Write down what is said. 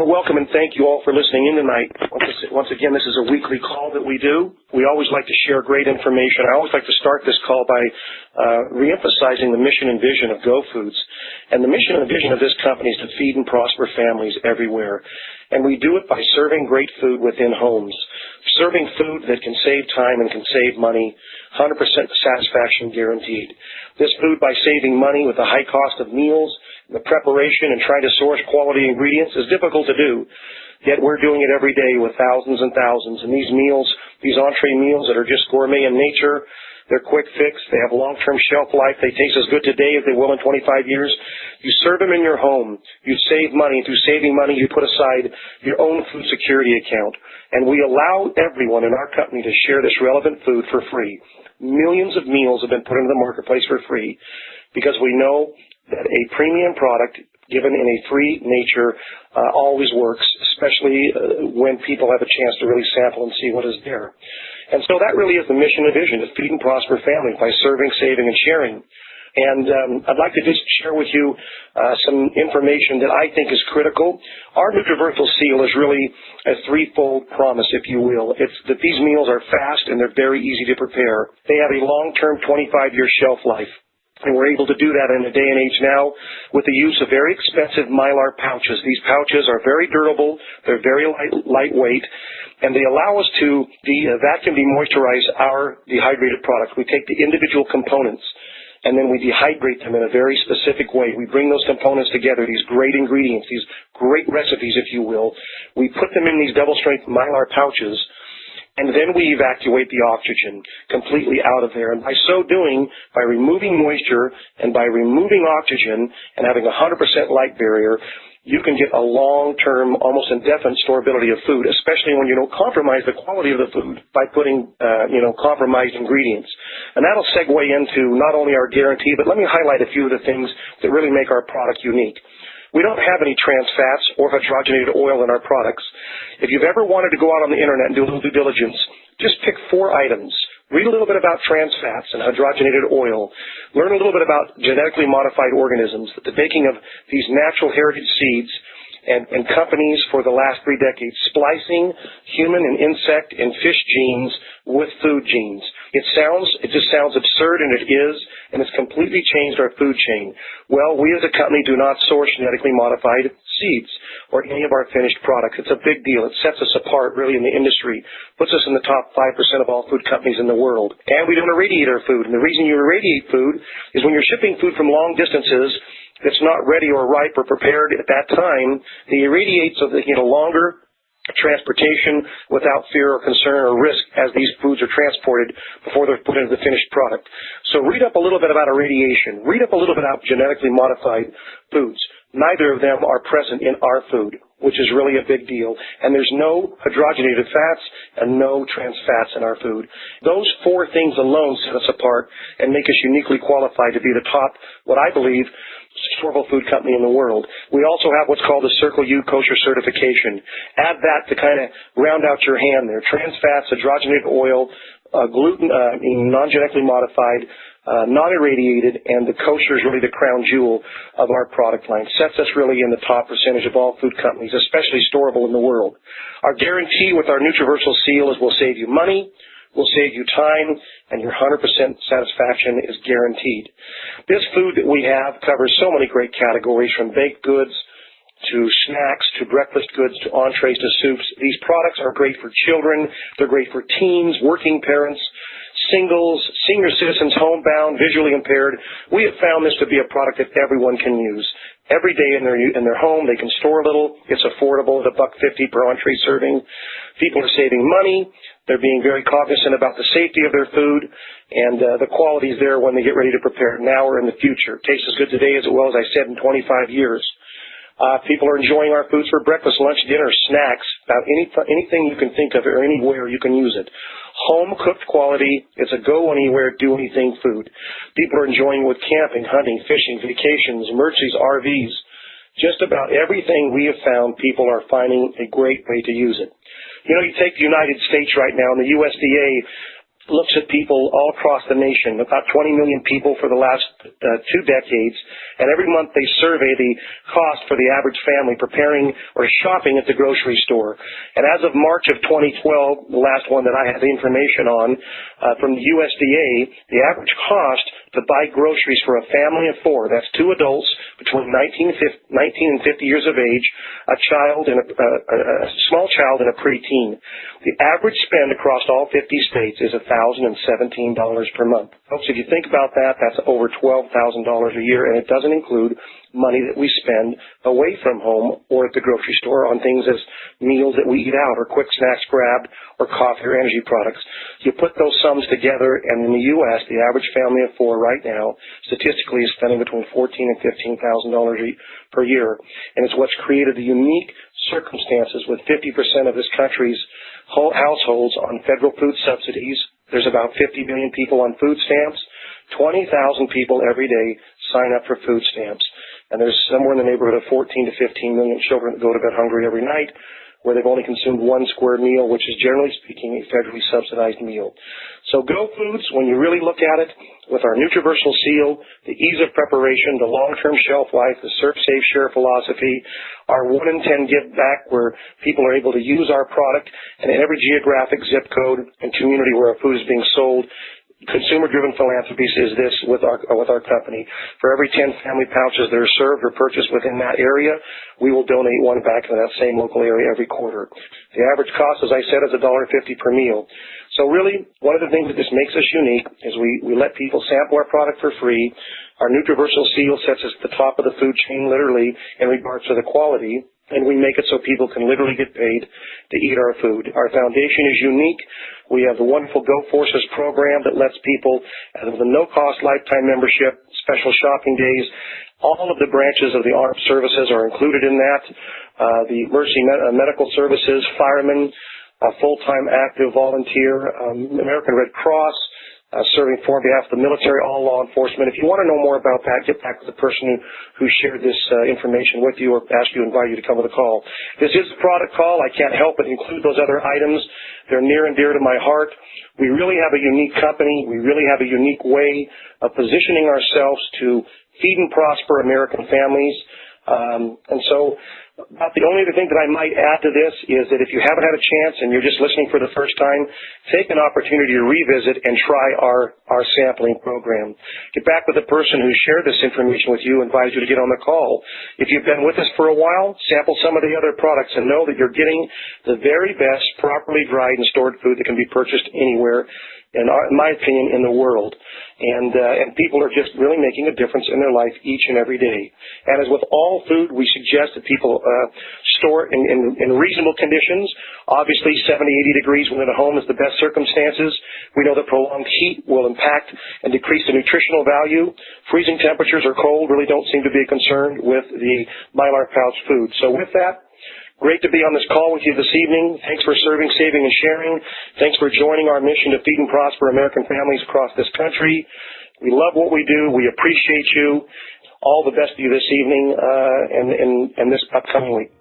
want to welcome and thank you all for listening in tonight. Once again, this is a weekly call that we do. We always like to share great information. I always like to start this call by reemphasizing the mission and vision of Go Foods. And the mission and vision of this company is to feed and prosper families everywhere. And we do it by serving great food within homes, serving food that can save time and can save money, 100% satisfaction guaranteed. This food, by saving money with the high cost of meals, the preparation and trying to source quality ingredients, is difficult to do. Yet we're doing it every day with thousands and thousands. And these meals, these entree meals that are just gourmet in nature, they're quick fix. They have long-term shelf life. They taste as good today as they will in 25 years. You serve them in your home. You save money. Through saving money, you put aside your own food security account. And we allow everyone in our company to share this relevant food for free. Millions of meals have been put into the marketplace for free because we know that a premium product given in a free nature always works, especially when people have a chance to really sample and see what is there. And so that really is the mission and vision, to feed and prosper families by serving, saving, and sharing. And I'd like to just share with you some information that I think is critical. Our Nutriversal Seal is really a threefold promise, if you will. It's that these meals are fast and they're very easy to prepare. They have a long-term 25-year shelf life. And we're able to do that in a day and age now with the use of very expensive Mylar pouches. These pouches are very durable, they're very lightweight, and they allow us to vacuum demoisturize our dehydrated products. We take the individual components and then we dehydrate them in a very specific way. We bring those components together, these great ingredients, these great recipes, if you will. We put them in these double-strength Mylar pouches, and then we evacuate the oxygen completely out of there. And by so doing, by removing moisture and by removing oxygen and having a 100% light barrier, you can get a long-term, almost indefinite storability of food, especially when you don't compromise the quality of the food by putting, compromised ingredients. And that'll segue into not only our guarantee, but let me highlight a few of the things that really make our product unique. We don't have any trans fats or hydrogenated oil in our products. If you've ever wanted to go out on the internet and do a little due diligence, just pick 4 items. Read a little bit about trans fats and hydrogenated oil. Learn a little bit about genetically modified organisms, the baking of these natural heritage seeds, and companies for the last 3 decades splicing human and insect and fish genes with food genes. It just sounds absurd, and it is, and it's completely changed our food chain. Well, we as a company do not source genetically modified seeds or any of our finished products. It's a big deal. It sets us apart really in the industry, puts us in the top 5% of all food companies in the world. And we don't irradiate our food. And the reason you irradiate food is when you're shipping food from long distances that's not ready or ripe or prepared at that time, they irradiate so that you get a longer transportation without fear or concern or risk as these foods are transported before they're put into the finished product. So read up a little bit about irradiation. Read up a little bit about genetically modified foods. Neither of them are present in our food, which is really a big deal. And there's no hydrogenated fats and no trans fats in our food. Those 4 things alone set us apart and make us uniquely qualified to be the top, what I believe, sustainable food company in the world. We also have what's called the Circle U kosher certification. Add that to kind of round out your hand there. Trans fats, hydrogenated oil, gluten, non-genetically modified, non-irradiated, and the kosher is really the crown jewel of our product line. Sets us really in the top percentage of all food companies, especially storable in the world. Our guarantee with our Nutriversal Seal is we'll save you money, we'll save you time, and your 100% satisfaction is guaranteed. This food that we have covers so many great categories, from baked goods to snacks to breakfast goods to entrees to soups. These products are great for children. They're great for teens, working parents, singles, senior citizens, homebound, visually impaired. We have found this to be a product that everyone can use. Every day in their home, they can store a little. It's affordable at $1.50 per entree serving. People are saving money. They're being very cognizant about the safety of their food, and the quality is there when they get ready to prepare it now or in the future. It tastes as good today as it will, as I said, in 25 years. People are enjoying our foods for breakfast, lunch, dinner, snacks, about anything you can think of or anywhere you can use it. Home-cooked quality. It's a go-anywhere, do-anything food. People are enjoying it with camping, hunting, fishing, vacations, emergencies, RVs. Just about everything we have found, people are finding a great way to use it. You know, you take the United States right now, and the USDA looks at people all across the nation, about 20 million people for the last 2 decades, and every month they survey the cost for the average family preparing or shopping at the grocery store. And as of March of 2012, the last one that I have the information on, from the USDA, the average cost to buy groceries for a family of 4, that's 2 adults between 19 and 50 years of age, a child and a small child and a preteen. The average spend across all 50 states is $1,017 per month. Folks, if you think about that, that's over $12,000 a year, and it doesn't include money that we spend away from home or at the grocery store on things as meals that we eat out or quick snacks grabbed or coffee or energy products. You put those sums together, and in the U.S., the average family of 4 right now statistically is spending between $14,000 and $15,000 per year. And it's what's created the unique circumstances with 50% of this country's households on federal food subsidies. There's about 50 million people on food stamps. 20,000 people every day sign up for food stamps. And there's somewhere in the neighborhood of 14 to 15 million children that go to bed hungry every night, where they've only consumed 1 square meal, which is generally speaking a federally subsidized meal. So Go Foods, when you really look at it, with our Nutriversal seal, the ease of preparation, the long-term shelf life, the Serve, Save, Share philosophy, our 1 in 10 give back where people are able to use our product, and in every geographic zip code and community where our food is being sold, consumer-driven philanthropy is this with our company. For every 10 family pouches that are served or purchased within that area, we will donate 1 back to that same local area every quarter. The average cost, as I said, is $1.50 per meal. So really, one of the things that this makes us unique is we let people sample our product for free. Our Nutriversal seal sets us at the top of the food chain, literally, in regards to the quality, and we make it so people can literally get paid to eat our food. Our foundation is unique. We have the wonderful Go Forces program that lets people, with a no-cost lifetime membership, special shopping days, all of the branches of the armed services are included in that. The Mercy Medical Services, firemen, full-time active volunteer, American Red Cross, serving for behalf of the military, all law enforcement. If you want to know more about that, get back to the person who shared this information with you or invite you to come to the call. This is a product call. I can't help but include those other items. They're near and dear to my heart. We really have a unique company. We really have a unique way of positioning ourselves to feed and prosper American families. And so about the only other thing that I might add to this is that if you haven't had a chance and you're just listening for the first time, take an opportunity to revisit and try our sampling program. Get back with the person who shared this information with you and advise you to get on the call. If you've been with us for a while, sample some of the other products and know that you're getting the very best properly dried and stored food that can be purchased anywhere, in my opinion, in the world. And people are just really making a difference in their life each and every day. And as with all food, we suggest that people store it in reasonable conditions. Obviously, 70, 80 degrees within a home is the best circumstances. We know that prolonged heat will impact and decrease the nutritional value. Freezing temperatures or cold really don't seem to be a concern with the Mylar pouch food. So with that, great to be on this call with you this evening. Thanks for serving, saving, and sharing. Thanks for joining our mission to feed and prosper American families across this country. We love what we do. We appreciate you. All the best to you this evening and this upcoming week.